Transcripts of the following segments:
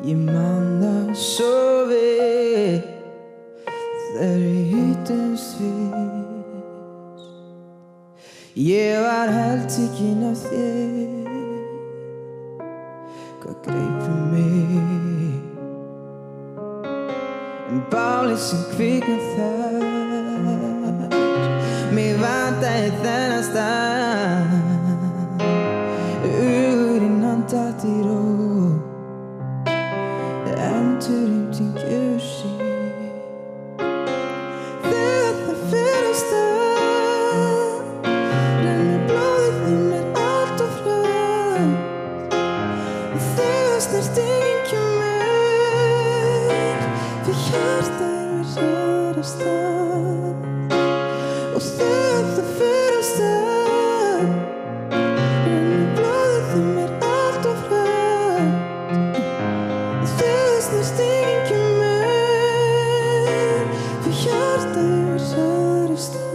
Ég man það svo vel þegar við hittumst fyrst. Ég var heltekin af þér, hvað greip mig, en bálið sem kviknaði þar. Mig vantaði þennan stað, hugurinn hann datt í ró. Endurheimting gjör sig þegar það fer af stað. Rennur blóðið í mér allt of hratt, og þegar snertingin kemur, fyrir hjartað mér hraðar af stað. Og þegar það fer af stað, rennur blóðið í mér allt of hratt, snertingin kemur, fyrir hjartað mér hraðar af stað.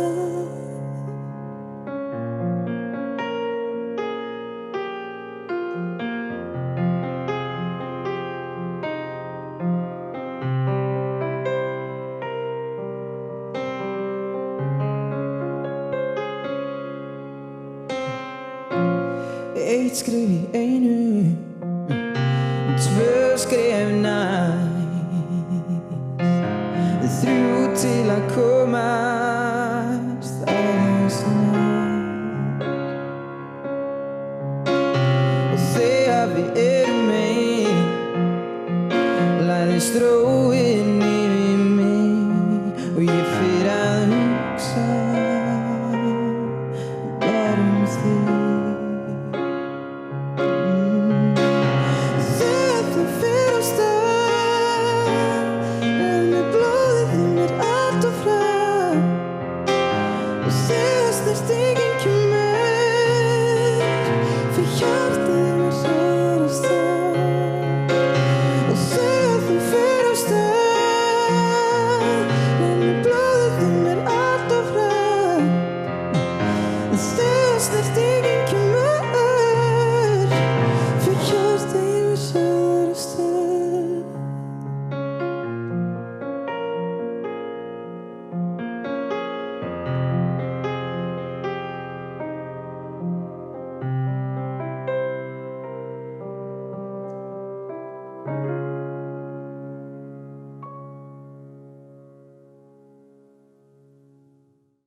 Eitt skref í einu, tvö skref næst, þrjú til að komast aðeins næst. Og þegar við erum ein, læðist róin